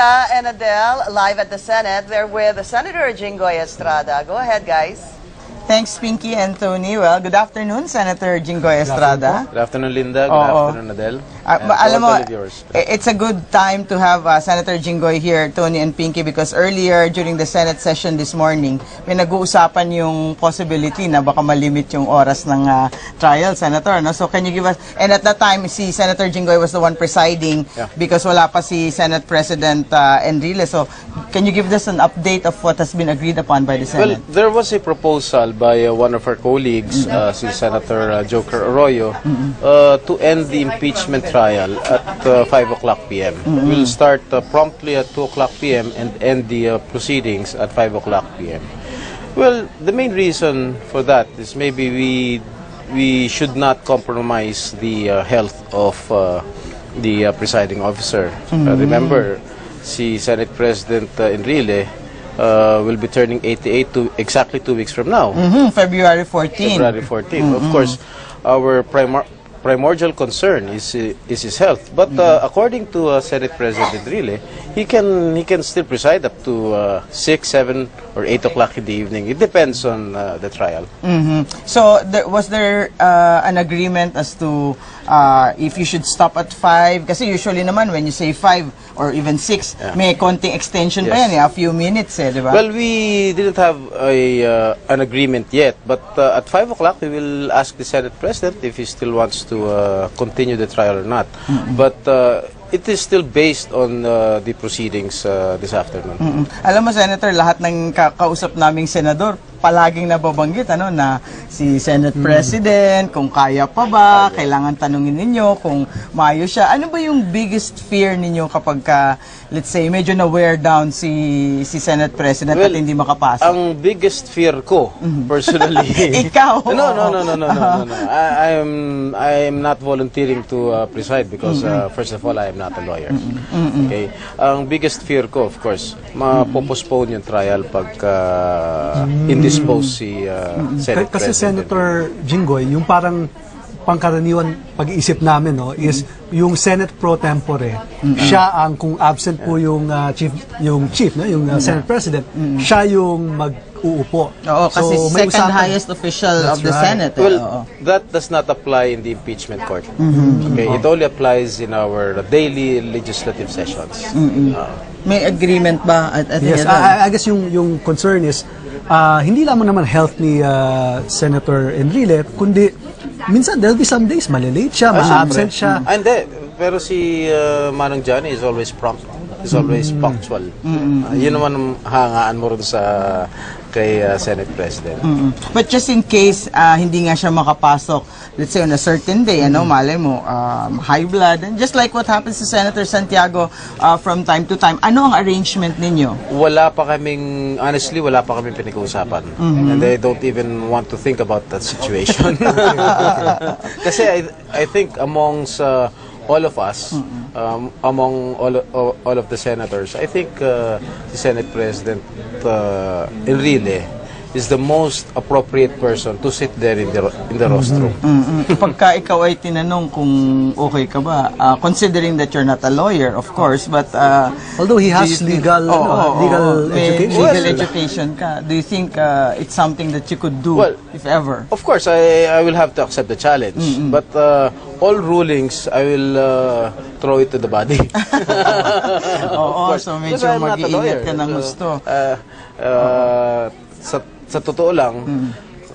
Linda and Adele, live at the Senate. We're with Senator Jinggoy Estrada. Go ahead, guys. Thanks, Pinky and Tony. Well, good afternoon, Senator Jinggoy Estrada. Good afternoon, Linda. Good afternoon, Adele. Alam mo, it's a good time to have Senator Jinggoy here, Tony and Pinky, because earlier during the Senate session this morning, may nag-uusapan yung possibility na baka malimit yung oras ng trial, Senator. No? So can you give us, and at that time, si Senator Jinggoy was the one presiding because wala pa si Senate President Enrile. So can you give us an update of what has been agreed upon by the Senate? Well, there was a proposal by one of our colleagues, si Senator Joker Arroyo, to end the impeachment trial at 5 o'clock p.m. We'll start promptly at 2 o'clock p.m. and end the proceedings at 5 o'clock p.m. Well, the main reason for that is maybe we should not compromise the health of the presiding officer. Remember, si Senate President Enrile will be turning 88 to exactly 2 weeks from now. February 14. February 14. Of course, our primordial concern is his health. But according to Senate President Enrile, he can still preside up to 6, 7, or 8 o'clock in the evening. It depends on the trial. So was there an agreement as to if you should stop at 5? Kasi usually naman when you say 5 or even 6, may konting extension pa yan, a few minutes, di ba? Well, we didn't have an agreement yet, but at 5 o'clock we will ask the Senate President if he still wants to continue the trial or not. But it is still based on the proceedings this afternoon. Alam mo, Senator, lahat ng kausap naming senador, palaging nababanggit na si Senate President, kung kaya pa ba, kailangan tanungin ninyo kung maayos siya. Ano ba yung biggest fear ninyo kapag let's say, medyo na-wear down si Senate President at hindi makapasok? Ang biggest fear ko, personally... Ikaw? No. I am not volunteering to preside because, first of all, I am not a lawyer. Okay? Ang biggest fear ko, of course, mapopostpone yung trial pagka indispose si Senate President. Kasi Senator Jinggoy, yung parang pangkaraniwan pag-iisip namin is yung Senate pro tempore, siya ang, kung absent po yung chief, Senate President, siya yung mag-uupo. Oo, kasi so, second highest official of the Senate. Well, that does not apply in the impeachment court. Okay, it only applies in our daily legislative sessions. May agreement ba? Yes, I guess yung concern is hindi lamang naman health ni Senator Enrile, kundi minsan there'll be some days malilate siya, ma-absent siya. Hindi, pero si Manong Johnny is always prompt. Is always punctual. Yun naman ang hangaan mo rin sa kay Senate President. But just in case hindi nga siya makapasok, let's say on a certain day, malay mo, high blood, and just like what happens to Senator Santiago from time to time, ano ang arrangement ninyo? Honestly, wala pa kaming pinag-uusapan. And I don't even want to think about that situation. Kasi I think amongst all of us, among all of the senators, I think the Senate President Enrile is the most appropriate person to sit there in the rostrum. Pagka ikaw ay tinanong kung okay ka ba, considering that you're not a lawyer, of course, but although he has legal education ka, do you think it's something that you could do, if ever? Of course, I will have to accept the challenge, but all rulings I will throw it to the body. So medyo mag-iingat ka ng gusto. Sa totoo lang,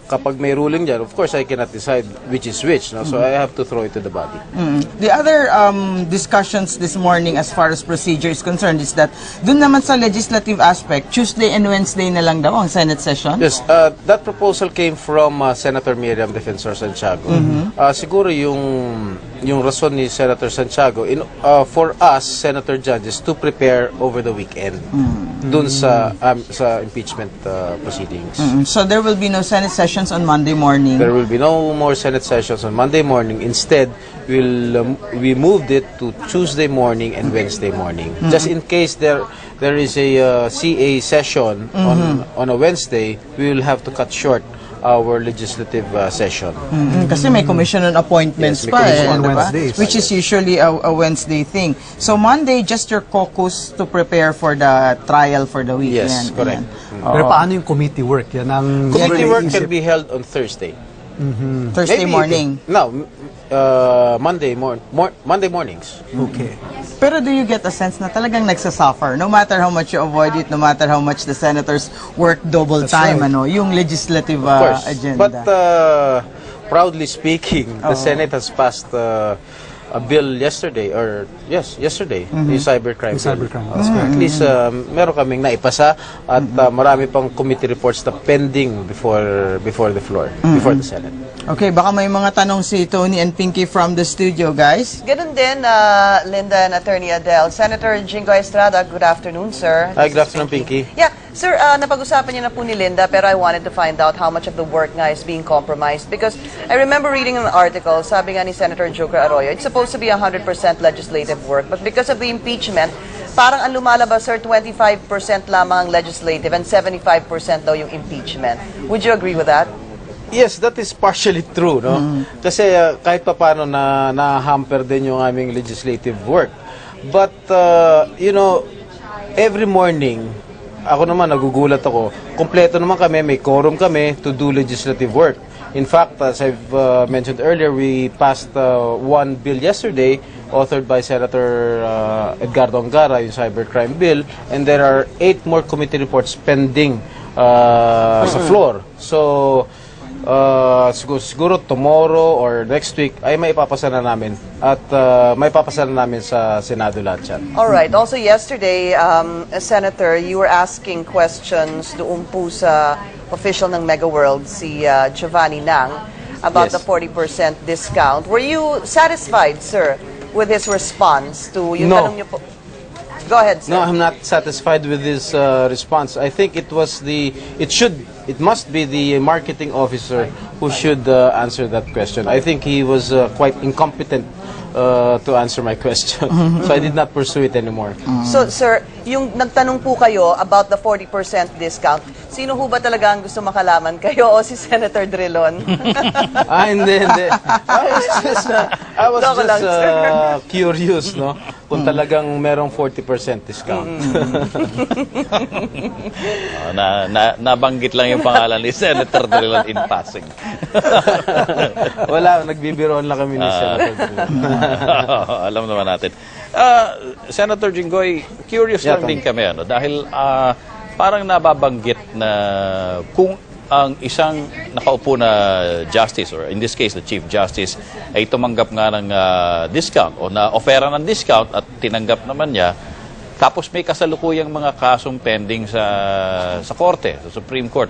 kapag may ruling dyan, of course, I cannot decide which is which. No? So I have to throw it to the body. The other discussions this morning as far as procedure is concerned is that dun naman sa legislative aspect, Tuesday and Wednesday na lang daw ang Senate session? Yes, that proposal came from Senator Miriam Defensor Santiago. Siguro yung rason ni Senator Santiago, for us, Senator judges, to prepare over the weekend dun sa impeachment proceedings. So there will be no Senate sessions on Monday morning? There will be no more Senate sessions on Monday morning. Instead, we moved it to Tuesday morning and Wednesday morning. Just in case there is a CA session on a Wednesday, we will have to cut short our legislative session. Kasi may commission on appointments Yes, may pa commission on diba? Wednesdays. Which is usually a Wednesday thing. So Monday, just your caucus to prepare for the trial for the week. Yes, correct. Pero paano yung committee work? Yan ang Committee work iniisip. can be held on Thursday. Thursday Maybe morning. Monday mornings. Okay. Pero do you get a sense na talagang nagsasuffer? No matter how much you avoid it, no matter how much the senators work double time, right. yung legislative Of course. agenda. But proudly speaking, the Senate has passed a bill yesterday, yesterday, yung cybercrime Yung bill. cybercrime. At least meron kaming naipasa at marami pang committee reports na pending before the floor, before the Senate. Okay, baka may mga tanong si Tony and Pinky from the studio, guys. Ganun din, Linda and Attorney Adele. Senator Jinggoy Estrada, good afternoon, sir. Hi, good afternoon, Pinky. Yeah, sir, napag-usapan niyo na po ni Linda, pero I wanted to find out how much of the work nga is being compromised. Because I remember reading an article, sabi nga ni Senator Joker Arroyo, it's supposed to be 100% legislative work, but because of the impeachment, parang ang lumalabas, sir, 25% lamang ang legislative and 75% daw yung impeachment. Would you agree with that? Yes, that is partially true, no? Kasi kahit papaano na-hamper din yung aming legislative work. But, every morning, ako naman, nagugulat ako, kompleto naman kami, may quorum kami to do legislative work. In fact, as I've mentioned earlier, we passed one bill yesterday, authored by Senator Edgardo Angara, yung cybercrime bill, and there are 8 more committee reports pending sa floor. So, siguro tomorrow or next week ay may ipapasa na namin at may papasa na namin sa Senado lahat yan. All right. Also yesterday, Senator, you were asking questions doon po sa official ng Mega World, si Giovanni Nang, about Yes. the 40% discount. Were you satisfied, sir, with his response to yung No. tanong niyo po? Go ahead, sir. No, I'm not satisfied with this response. I think it must be the marketing officer who should answer that question. I think he was quite incompetent to answer my question. So I did not pursue it anymore. So, sir, yung nagtanong po kayo about the 40% discount, sino ho ba talaga ang gusto makalaman? Kayo o si Senator Drilon? Hindi. I was Loko lang, sir. curious, no? Kung talagang merong 40% discount. Nabanggit lang yung pangalan ni Senator Drilon in passing. Wala, nagbibiroon lang kami ni Senator Drilon. Alam naman natin. Senator Jinggoy, curious Yeah, lang din kami dahil parang nababanggit na kung ang isang nakaupo na justice, or in this case the Chief Justice, ay tumanggap nga ng discount o na-offera ng discount at tinanggap naman niya, tapos may kasalukuyang mga kasong pending sa korte, sa Supreme Court,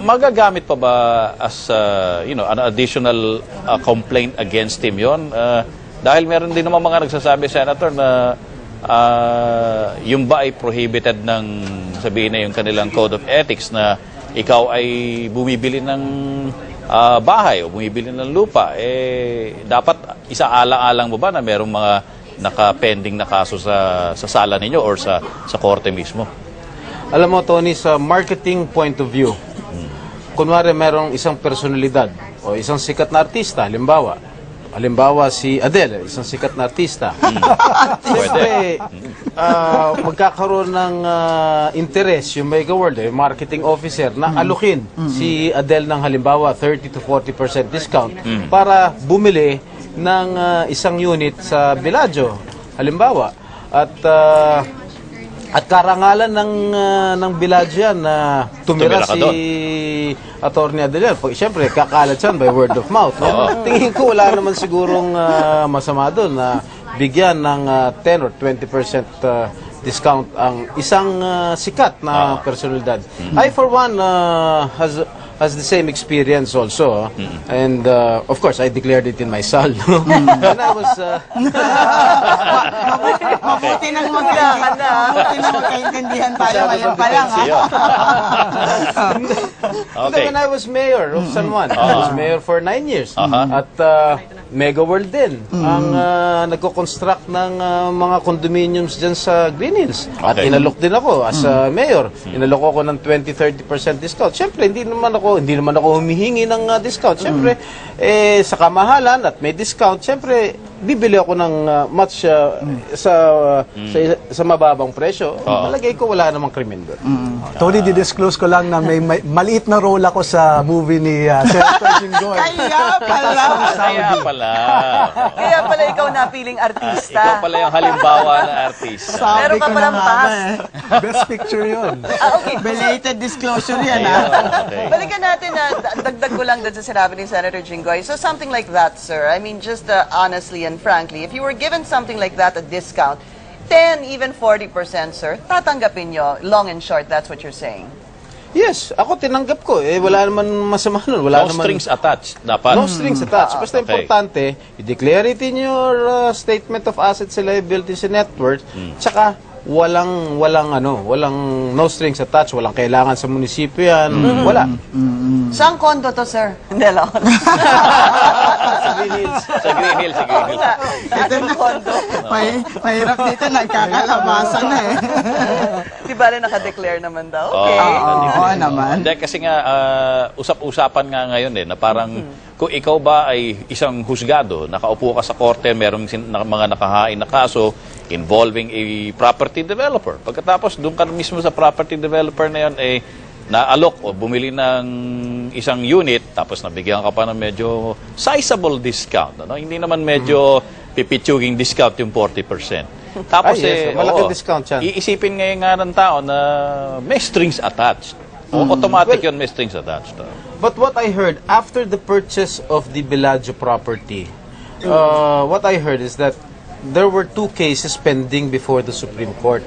magagamit pa ba as an additional complaint against him yon? Dahil meron din naman mga nagsasabi, Senator, na yung ba ay prohibited ng, sabihin na yung kanilang Code of Ethics, na ikaw ay bumibili ng bahay o bumibili ng lupa, dapat isaalang-alang mo ba na merong mga naka-pending na kaso sa sala ninyo or sa korte mismo? Alam mo, Tony, sa marketing point of view, kunwari merong isang personalidad o isang sikat na artista, halimbawa si Adele, isang sikat na artista. Siyempre, magkakaroon ng interest yung Mega World, marketing officer, na alukin si Adele ng halimbawa 30 to 40% discount para bumili ng isang unit sa Bellagio, halimbawa. At karangalan ng Bellagio yan na tumira si Attorney Adelian. Siyempre, kakalat yan by word of mouth. Tingin ko wala naman sigurong masama doon na bigyan ng 10 or 20% discount ang isang sikat na personalidad. I, for one, has the same experience also. And, of course, I declared it in my sal. And I was... Mabuti nang magkaintindihan tayo ngayon pa lang. Okay. When I was mayor of San Juan, I was mayor for 9 years. At Mega World din ang nagko-construct ng mga condominiums dyan sa Green Hills. At Okay. inalok din ako as mayor. Inalok ako ng 20-30% discount. Siyempre, hindi naman ako hindi naman ako humihingi ng discount. Siyempre, sa kamahalan at may discount, siyempre, bibili ako ng sa mababang presyo. Malagay ko wala namang krimen doon. Tony, di-disclose ko lang na may maliit na role ako sa movie ni Senator Jinggoy. Kaya pala ikaw napiling artista. ikaw pala yung halimbawa na artist. Meron ka palang pass. Best picture yun. Okay. Belated disclosure yan, Okay. Balikan natin na dagdag ko lang doon sa sinabi ni Senator Jinggoy. So something like that, sir. I mean, just honestly and frankly, if you were given something like that, a discount, 10, even 40%, sir, tatanggapin nyo. Long and short, that's what you're saying. Yes, ako tinanggap ko. Wala naman masama nun. No strings attached. Dapat. No strings attached. Basta importante, i-declare it in your statement of assets and liabilities and net worth. Tsaka, walang no strings attached, walang kailangan sa munisipyo yan. Wala. Saan kondo to, sir? Hindi lang. Sa Green Hills. Sa Green Hills. Ito na, mahirap dito, nagkakalabasan na eh. Di ba rin naka-declare naman daw? Okay. Oo naman. Hindi, kasi nga, usap-usapan nga ngayon na parang kung ikaw ba ay isang husgado, nakaupo ka sa korte, merong mga nakahain na kaso involving a property developer. Pagkatapos, doon ka mismo sa property developer na yan, naalok o bumili ng isang unit, tapos nabigyan ka pa ng medyo sizable discount. Hindi naman medyo pipitsuging discount yung 40%. Tapos malaki discount yan. Iisipin ngayon nga ng tao na may strings attached. Automatic yun, may strings attached. But what I heard, after the purchase of the Bellagio property, what I heard is that there were 2 cases pending before the Supreme Court,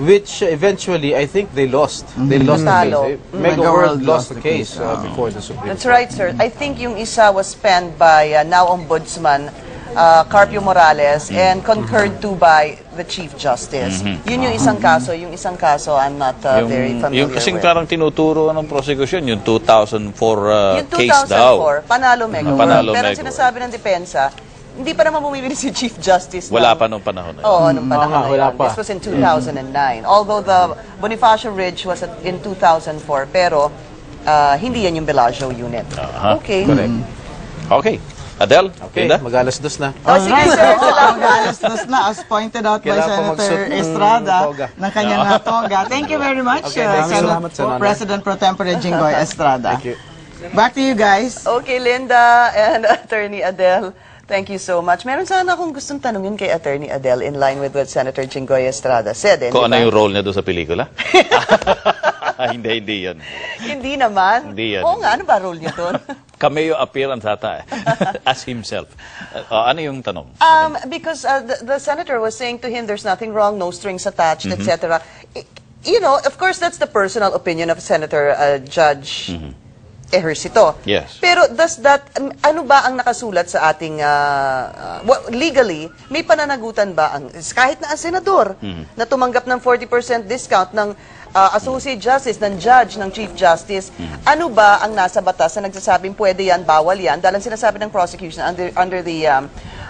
which eventually, I think they lost. They lost the case. Mega World lost the case before the Supreme That's Court. right, sir. I think yung isa was penned by now Ombudsman Carpio Morales and concurred to by the Chief Justice. Yun yung isang kaso. Yung isang kaso, I'm not very familiar yung kasing with. parang tinuturo ng prosecution, yung 2004 Yung 2004, case daw. panalo Mega World. Panalo Pero Mega sinasabi ng depensa, hindi pa naman bumibili si Chief Justice. Wala pa nung panahon na yun. Oo, nung panahon na wala yun. pa. This was in 2009. Although the Bonifacio Ridge was in 2004, pero hindi yan yung Bellagio unit. Okay. Correct. Okay. Adele? Okay, Linda? mag-alas-dos na. Sige, sir. Mag-alas na, as pointed out by Kailangan pa Senator magsuot ng Estrada toga. ng kanyang toga. Thank you very much, Okay, salamat, Senator. President Pro Tempore Jinggoy Estrada. Thank you. Back to you guys. Okay, Linda and Attorney Adele, thank you so much. Meron sana akong gustong tanungin kay Attorney Adele in line with what Senator Jinggoy Estrada said. Kung ano yung role niya doon sa pelikula? Hindi yun. Hindi naman. Hindi yan. Oo nga, ano ba role niya doon? Cameo appearance ata as himself. Ano yung tanong? Because the senator was saying to him, there's nothing wrong, no strings attached, etc. You know, of course, that's the personal opinion of Senator Judge Ejercito. Yes. Pero does that, ano ba ang nakasulat sa ating, legally, may pananagutan ba, kahit na ang senador, na tumanggap ng 40% discount ng Associate Justice, ng Judge, ng Chief Justice, ano ba ang nasa batas na nagsasabing pwede yan, bawal yan, dahil ang sinasabi ng prosecution under the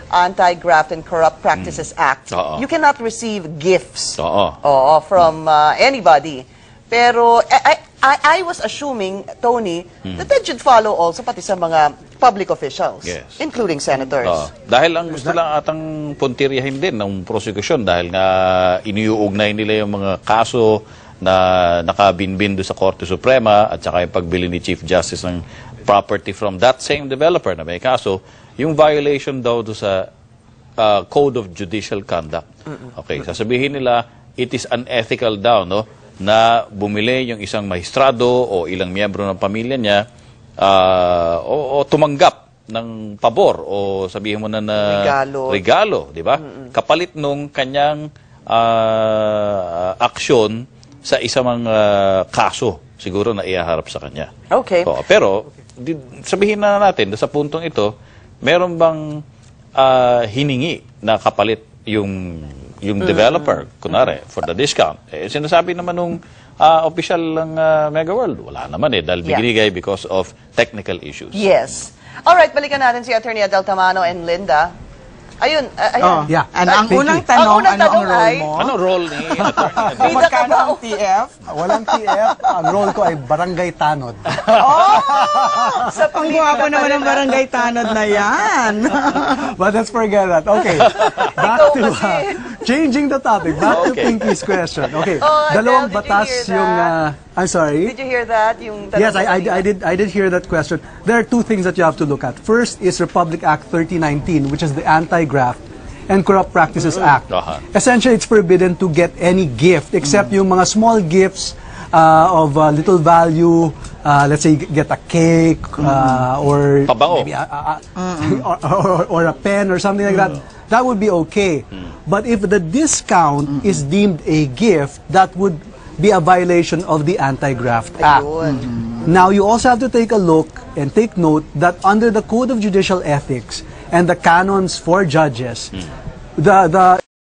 Anti-Graft and Corrupt Practices Act, you cannot receive gifts from anybody. Pero I was assuming, Tony, that that should follow also pati sa mga public officials, including senators. Dahil ang gusto lang atang puntiryahin din ng prosecution dahil nga iniuugnay nila yung mga kaso na nakabinbin doon sa Korte Suprema at saka yung pagbili ni Chief Justice ng property from that same developer na may kaso, yung violation daw doon sa Code of Judicial Conduct. Okay, sasabihin nila, it is unethical daw, no? Na bumili yung isang maestrado o ilang miyembro ng pamilya niya o tumanggap ng pabor o sabihin mo na regalo, di ba? Kapalit nung kanyang aksyon sa isang kaso siguro na ihaharap sa kanya. Okay. Pero sabihin na natin sa puntong ito, meron bang hiningi na kapalit yung developer, kunwari, for the discount? Sinasabi naman nung official ng Mega World, wala naman dahil binigay because of technical issues. Yes. Alright, balikan natin si Attorney Adele Tamano and Linda. Ayun, Oh, Yeah. ang Pinky. unang tanong, Ang unang ano ang tanong role ay- mo? Ano role ni attorney? Bida ka Magkano ba? ang TF? Walang TF. Ang role ko ay barangay tanod. Sa Ang gwapo naman ng barangay tanod na yan. But let's forget that. Okay. Back Ikaw to kasi. changing the topic. Back to Okay. Pinky's question. Okay. Oh, Dalawang Adele, did you batas hear yung that? I'm sorry. Did you hear that? Yung tanong Yes, ko kanina? I did hear that question. There are two things that you have to look at. First is Republic Act 3019, which is the Anti-Graft and Corrupt Practices Act. Essentially, it's forbidden to get any gift except yung mga small gifts of little value. Let's say get a cake or Pabango. maybe or a pen or something like that. That would be okay. But if the discount is deemed a gift, that would be a violation of the Anti-Graft Act. Now, you also have to take a look and take note that under the Code of Judicial Ethics and the canons for judges, the